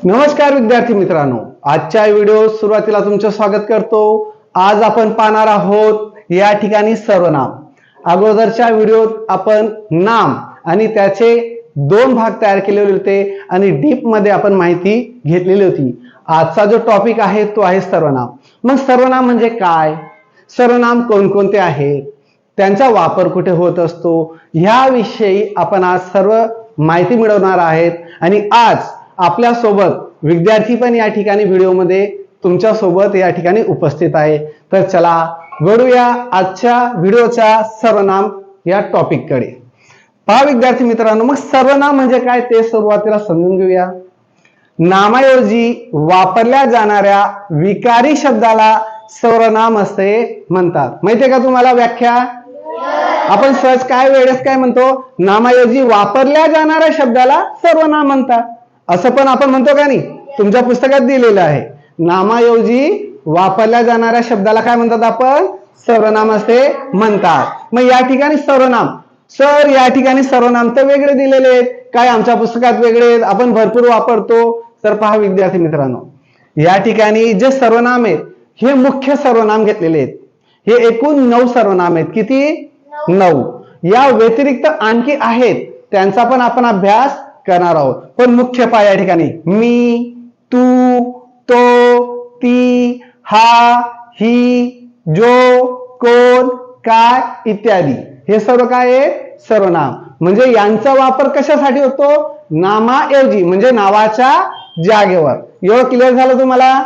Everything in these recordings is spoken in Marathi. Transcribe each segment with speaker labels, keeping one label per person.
Speaker 1: नमस्कार विद्यार्थी मित्रांनो, आजच्या व्हिडिओ सुरुवातीला तुमचे स्वागत करतो। आज आपण पाहणार आहोत या ठिकाणी सर्वनाम। अगोदरच्या व्हिडिओत आपण नाम आणि त्याचे दोन भाग तयार केलेले होते आणि डीप मध्ये आपण माहिती घेतलेली होती। आजचा जो टॉपिक आहे तो आहे सर्वनाम। मग सर्वनाम म्हणजे काय, सर्वनाम कोणकोणते आहेत, त्यांचा वापर कुठे होत असतो, ह्याविषयी आपण आज सर्व माहिती मिळवणार आहेत। आणि आज आपल्या सोबत विद्यार्थी पण या ठिकाणी व्हिडिओमध्ये तुमच्या सोबत या ठिकाणी उपस्थित आहे। तर चला वळूया आजच्या व्हिडिओच्या सर्वनाम या टॉपिक कडे। पहा विद्यार्थी मित्रांनो, मग सर्वनाम म्हणजे काय ते सुरुवातीला समजून घेऊया। नामाऐवजी वापरल्या जाणाऱ्या विकारी शब्दाला सर्वनाम असे म्हणतात। माहितीये का तुम्हाला व्याख्या? आपण सहज काय वेळेस काय म्हणतो, नामाऐवजी वापरल्या जाणाऱ्या शब्दाला सर्वनाम म्हणतात असं पण आपण म्हणतो का नाही? तुमच्या पुस्तकात दिलेलं आहे, नामाऐवजी वापरल्या जाणाऱ्या शब्दाला काय म्हणतात आपण? सर्वनाम असे म्हणतात। मग या ठिकाणी सर्वनाम, सर या ठिकाणी सर्वनाम तर वेगळे दिलेले आहेत, काय आमच्या पुस्तकात वेगळे आहेत, आपण भरपूर वापरतो। तर पहा विद्यार्थी मित्रांनो, या ठिकाणी जे सर्वनाम आहेत हे मुख्य सर्वनाम घेतलेले आहेत। हे एकूण 9 सर्वनाम आहेत। किती? 9। या व्यतिरिक्त आणखी आहेत, त्यांचा पण आपण अभ्यास करणार आहोत। पण मुख्य पहा या ठिकाणी मी, तू, तो, ती, हा, ही, जो, कोण, काय इत्यादी हे सर्व काय आहे? सर्वनाम। म्हणजे यांचा वापर कशासाठी होतो? नामाऐवजी म्हणजे नावाच्या जागेवर। एवढं क्लिअर झालं तुम्हाला?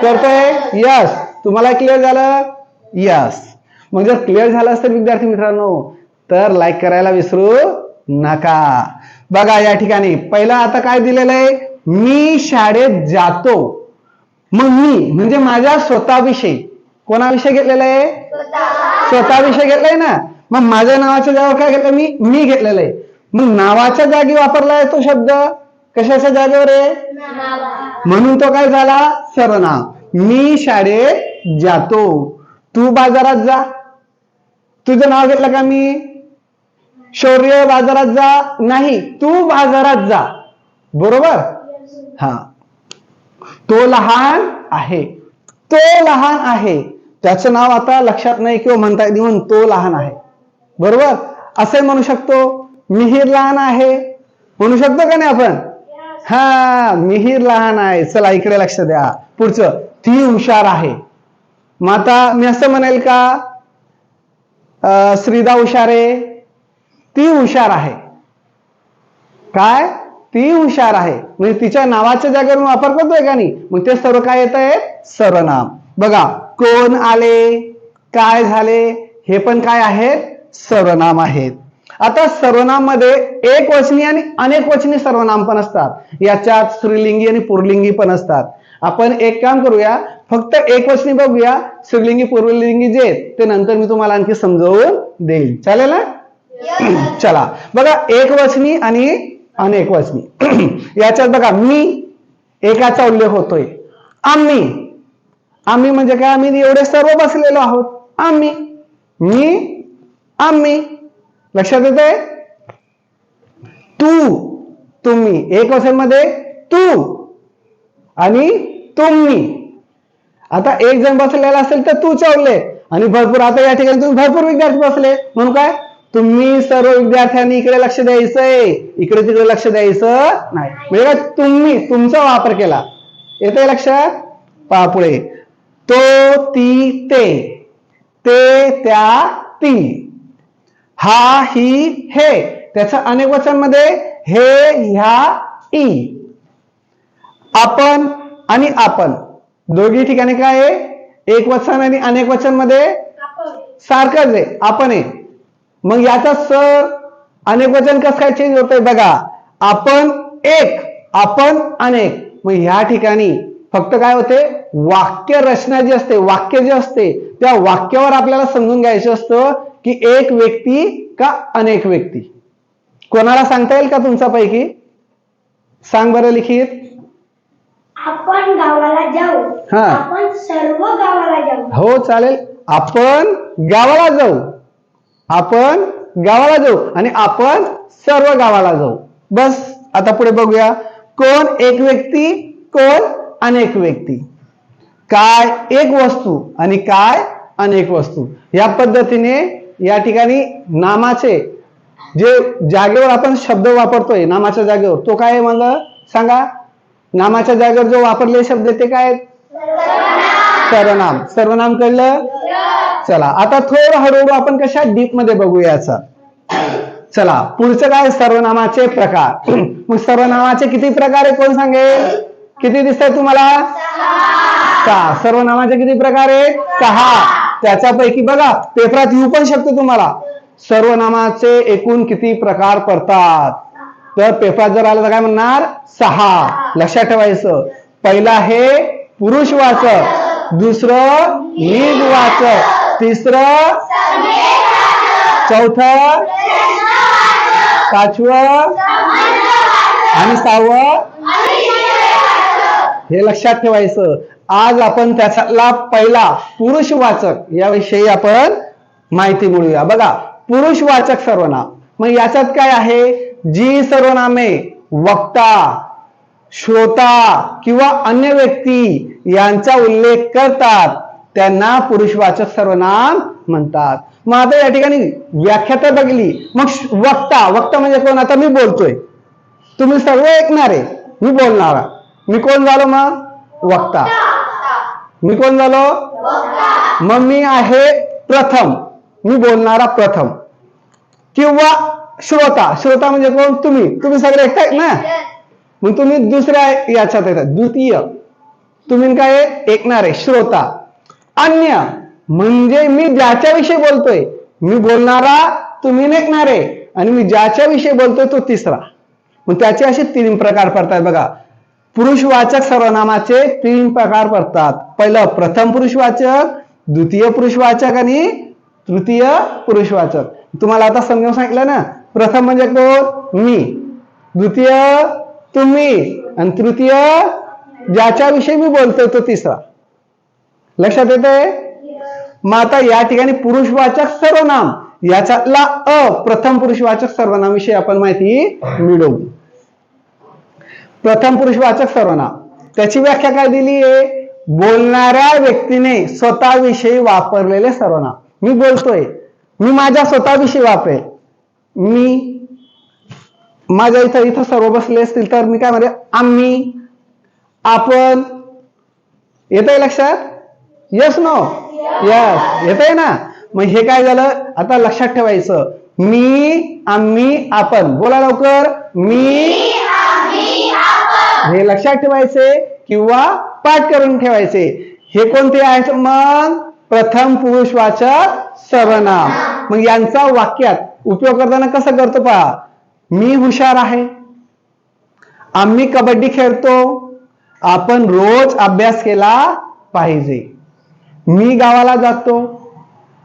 Speaker 1: करतोय? यस। तुम्हाला क्लिअर झालं? यस। मग जर क्लिअर झालं असेल विद्यार्थी मित्रांनो तर लाईक करायला विसरू नका। बघा या ठिकाणी पहिला आता काय दिलेलं आहे, मी शाळेत जातो। मग मी म्हणजे माझ्या स्वतःविषयी, कोणाविषयी घेतलेलं आहे? स्वतःविषयी घेतलंय ना। मग माझ्या नावाच्या जागेवर काय घेतलं? मी घेतलेलं आहे। मग नावाच्या जागी वापरलाय तो शब्द, कशाच्या जागेवर आहे? म्हणून तो काय झाला? सर्वनाम। मी शाळेत जातो, तू बाजारात जा, तुझं नाव घेतलं का मी? शौर्य बाजारात जा नाही, तू बाजारात जा, बरोबर? हा। तो लहान आहे, तो लहान आहे, त्याचं नाव आता लक्षात नाही किंवा म्हणता येईल म्हणून तो लहान आहे, बरोबर? असे म्हणू शकतो। मिहीर लहान आहे म्हणू शकतो का नाही आपण? हा, मिहीर लहान आहे। चला इकडे लक्ष द्या, पुढचं ती हुशार आहे। मग आता मी असं म्हणेल का श्रीदा हुशार आहे? ती हुशार आहे। काय? ती हुशार आहे। म्हणजे तिच्या नावाच्या जागेवर वापर करतोय का नाही? मग ते सर्व काय येत आहे? सर्वनाम। बघा कोण आले, काय झाले, हे पण काय आहेत? सर्वनाम आहेत। आता सर्वनाम मध्ये एक वचनी आणि अनेक वचनी सर्वनाम पण असतात। याच्यात स्त्रीलिंगी आणि पुल्लिंगी पण असतात। आपण एक काम करूया, फक्त एक वचनी बघूया, स्त्रीलिंगी पुल्लिंगी जे ते नंतर मी तुम्हाला आणखी समजावून देईल, चालेल ना? चला बघा, एक वचनी आणि अनेक वचनी। याच्यात बघा मी एकाचा उल्लेख होतोय, आम्ही, आम्ही म्हणजे काय? आम्ही एवढे सर्व बसलेलो आहोत, आम्ही, मी, आम्ही, लक्षात येतंय? तू, तुम्ही, एक वचन मध्ये तू आणि तुम्ही। आता एक जण बसलेला असेल तर तूचा उल्लेख, आणि भरपूर, आता या ठिकाणी तुम्ही भरपूर विद्यार्थी बसले म्हणून काय? तुम्ही सर्व विद्यार्थ्यांनी इकडे लक्ष द्यायचंय, इकडे तिकडे लक्ष द्यायचं नाही। म्हणजे तुम्ही तुमचा वापर केला, येतंय लक्षात? पहा पुढे, तो, ती, ते, त्या, ती, हा, ही, हे, त्याचं अनेक वचन मध्ये हे, ह्या, ई। आपण आणि आपण दोघी ठिकाणी काय आहे? एक वचन आणि अनेक वचन मध्ये सारखंच आहे, आपण आहे। मग याचा सर अनेक वचन कसं काय चेंज होतंय? बघा, आपण एक, आपण अनेक। मग ह्या ठिकाणी फक्त काय होते? वाक्य रचना जी असते, वाक्य जे असते त्या वाक्यावर आपल्याला समजून घ्यायचं असतं की एक व्यक्ती का अनेक व्यक्ती। कोणाला सांगता येईल का तुमच्यापैकी? सांग बरं लिखित।
Speaker 2: आपण गावाला जाऊ, आपण सर्व गावाला जाऊ।
Speaker 1: हो चालेल, आपण गावाला जाऊ, आपण गावाला जाऊ आणि आपण सर्व गावाला जाऊ। बस आता पुढे बघूया, कोण एक व्यक्ती कोण? अनेक व्यक्ती. काय? एक वस्तू. आणि काय? अनेक वस्तू. या पद्धतीने या ठिकाणी नामाचे जे जागेवर आपण शब्द वापरतोय, नामाच्या जागेवर, तो काय आहे म्हणलं सांगा? नामाच्या जागेवर जो वापरलेले शब्द ते काय? सर्वनाम. सर्वनाम कळलं? चला आता थोडं हळूहळू आपण कशा डीप मध्ये बघूयाचा. चला पुढचं काय? सर्वनामाचे प्रकार. मग सर्वनामाचे किती प्रकार आहे कोण सांगेल? किती दिसतात तुम्हाला? 6. सर्वनामाचे किती प्रकार आहेत? 6. त्याच्यापैकी बघा पेपरात येऊ पण शकतो तुम्हाला, सर्वनामाचे एकूण किती प्रकार पडतात. तर पेपरात जर आलं तर काय म्हणणार? 6. लक्षात ठेवायचं. पहिला आहे पुरुषवाचक, दुसरं लिंगवाचक, तिसरं, चौथं, पाचवं आणि 6वं. हे लक्षात ठेवायचं. आज आपण त्याचा पहिला पुरुषवाचक याविषयी आपण माहिती मिळूया. बघा पुरुषवाचक सर्वनाम. मग याच्यात काय आहे? जी सर्वनामे वक्ता, श्रोता किंवा अन्य व्यक्ती यांचा उल्लेख करतात त्यांना पुरुषवाचक सर्वनाम म्हणतात. मग आता या ठिकाणी व्याख्या तर बघली. मग वक्ता. वक्ता म्हणजे कोण? आता मी बोलतोय, तुम्ही सर्व ऐकणारे, मी बोलणारा. मी कोण झालो मग? वक्ता. मी कोण झालो? मग मी आहे प्रथम, मी बोलणारा प्रथम. किंवा श्रोता. श्रोता म्हणजे कोण? तुम्ही सगळे ऐकताय ना, मग तुम्ही दुसऱ्या याच्यात येतात, द्वितीय. तुम्ही काय ऐकणारे? श्रोता. अन्य म्हणजे मी ज्याच्याविषयी बोलतोय, मी बोलणारा, तुम्ही ऐकणारे, आणि मी ज्याच्याविषयी बोलतोय तो तिसरा. मग त्याचे असे 3 प्रकार पडतात. बघा पुरुषवाचक सर्वनामाचे 3 प्रकार पडतात. पहिलं प्रथम पुरुषवाचक, द्वितीय पुरुषवाचक आणि तृतीय पुरुषवाचक. तुम्हाला आता समजावून सांगितलं ना. प्रथम म्हणजे कोण? मी, द्वितीय तुम्ही, आणि तृतीय ज्याच्याविषयी मी बोलतोय तो तिसरा. लक्षात येतंय? मग आता या ठिकाणी पुरुषवाचक सर्वनाम याच्यातला प्रथम पुरुषवाचक सर्वनाम विषयी आपण माहिती मिळवू. प्रथम पुरुषवाचक सर्वनाम त्याची व्याख्या काय दिली आहे? बोलणाऱ्या व्यक्तीने स्वतःविषयी वापरलेले सर्वनाम. मी बोलतोय, मी माझ्या स्वतःविषयी वापरेल. मी माझ्या इथं सर्व बसले असतील तर मी काय म्हणते? आम्ही, आपण. येतंय लक्षात? Yes no? यस येतंय ना. मग हे काय झालं? आता लक्षात ठेवायचं. मी, आम्ही, आपण. बोला लवकर. मी, हे लक्षात ठेवायचे किंवा पाठ करून ठेवायचे. हे कोणते आहेत मग? प्रथम पुरुषवाचक सर्वनाम. मग यांचा वाक्यात उपयोग करताना कसं करतो पहा. मी हुशार आहे, आम्ही कबड्डी खेळतो, आपण रोज अभ्यास केला पाहिजे. मी गावाला जातो,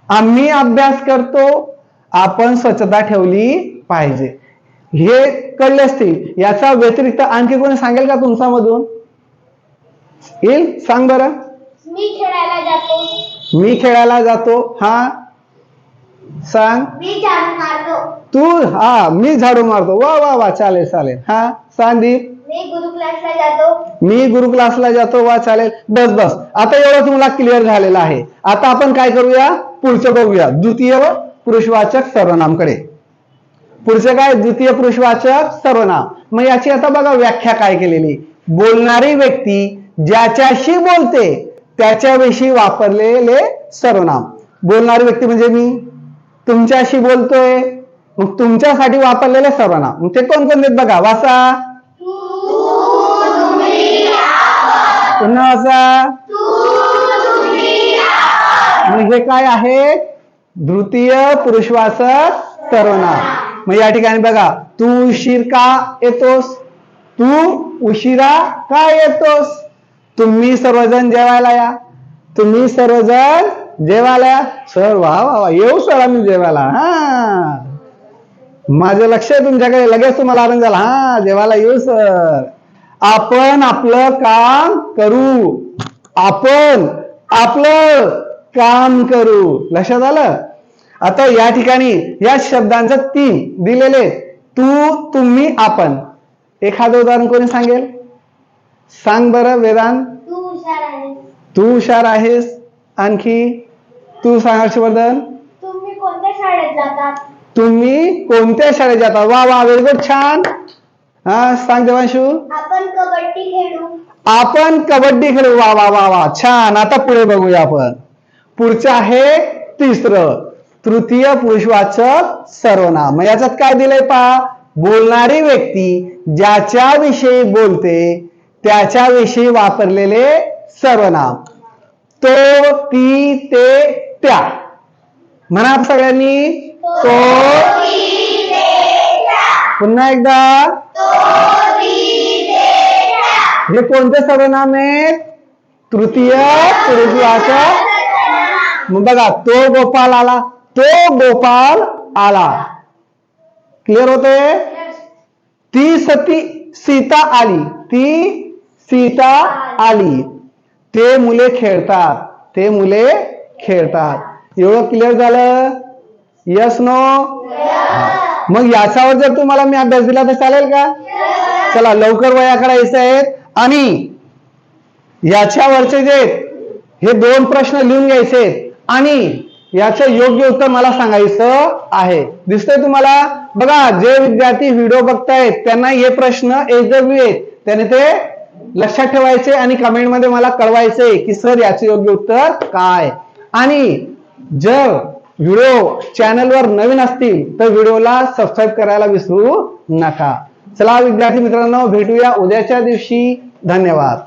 Speaker 1: आम्ही अभ्यास करतो, आपण स्वच्छता ठेवली पाहिजे. हे कळले असतील. याचा व्यतिरिक्त आणखी कोणी सांगेल का तुमच्या मधून? येईल? सांग बरं.
Speaker 2: मी खेळायला जातो.
Speaker 1: मी खेळायला जातो. हा सांग.
Speaker 2: मी झाडू मारतो.
Speaker 1: तू? हा मी झाडू मारतो. वा वा वा, चालेल चालेल. हा सांग दीप.
Speaker 2: मी गुरु क्लासला जातो.
Speaker 1: मी गुरु क्लासला जातो. वा चालेल. बस बस, आता एवढं तुम्हाला क्लिअर झालेलं आहे. आता आपण काय करूया? पुढचं बघूया, द्वितीय पुरुषवाचक सर्वनामकडे. पुढचं काय? द्वितीय पुरुषवाचक सर्वनाम. मग याची आता बघा व्याख्या काय केलेली. बोलणारी व्यक्ती ज्याच्याशी बोलते त्याच्याविषयी वापरलेले सर्वनाम. बोलणारी व्यक्ती म्हणजे मी, तुमच्याशी बोलतोय, मग तुमच्यासाठी वापरलेले सर्वनाम. मग ते कोण कोण आहेत बघा, वाचा. पुन्हा वाचा. मग हे काय आहे? द्वितीय पुरुषवाचक सर्वनाम. मग या ठिकाणी बघा, तू उशीर का येतोस? तू उशिरा का येतोस? तुम्ही सर्वजण जेवायला या. तुम्ही सर्वजण जेवायला या. सर वा वा वा, येऊ सर आम्ही जेवायला. हा माझं लक्ष आहे तुमच्याकडे. लगेच तुम्हाला आनंद झाला. हा जेवायला येऊ सर. आपण आपलं काम करू. आपण आपलं काम करू. लक्षात आलं? आता या ठिकाणी या शब्दांचं 3 दिलेले. तू, तुम्ही, आपण. एखादं उदाहरण कोणी सांगेल? सांग बरं वेदांत.
Speaker 2: तू हुशार आहेस.
Speaker 1: तू हुशार आहेस. आणखी तू सांग हर्षवर्धन.
Speaker 2: तुम्ही कोणत्या शाळेत जातात?
Speaker 1: तुम्ही कोणत्या शाळेत जाता? वा वा, व्हेरी गुड, छान. हा, सांग देवांशू.
Speaker 2: आपण कबड्डी खेळू.
Speaker 1: आपण कबड्डी खेळू. वा वा वा वा, छान. आता पुढे बघूया आपण. पुढचं आहे तिसरं, तृतीय पुरुषवाचक सर्वनाम. मग याच्यात काय दिलंय पहा. बोलणारी व्यक्ती ज्याच्या विषयी बोलते त्याच्याविषयी वापरलेले सर्वनाम. तो, ती, ते, त्या. म्हणा सगळ्यांनी. तो, पुन्हा एकदा. हे कोणते सर्वनाम आहेत? तृतीय पुरुषवाचक. मग बघा, तो गोपाल आला. तो गोपाल आला. क्लिअर होते? ती सीता आली. ती सीता आली. ते मुले खेळतात. ते मुले खेळतात. एवढं क्लिअर झालं? Yes no? मग याच्यावर जर तुम्हाला मी अभ्यास दिला तर चालेल का? चला लवकर वया करायचे आहेत आणि याच्यावरचे जे हे 2 प्रश्न लिहून घ्यायचे आणि याचं योग्य उत्तर मला सांगायचं आहे. दिसतंय तुम्हाला? बघा, जे विद्यार्थी व्हिडिओ बघतायत त्यांना हे प्रश्न एकजवी आहेत, त्याने ते लक्षात ठेवायचे आणि कमेंट मध्ये मला कळवायचे की सर याचे योग्य उत्तर काय. आणि जर व्हिडिओ चॅनलवर नवीन असतील तर व्हिडिओला सबस्क्राईब करायला विसरू नका. चला विद्यार्थी मित्रांनो, भेटूया उद्याच्या दिवशी. धन्यवाद.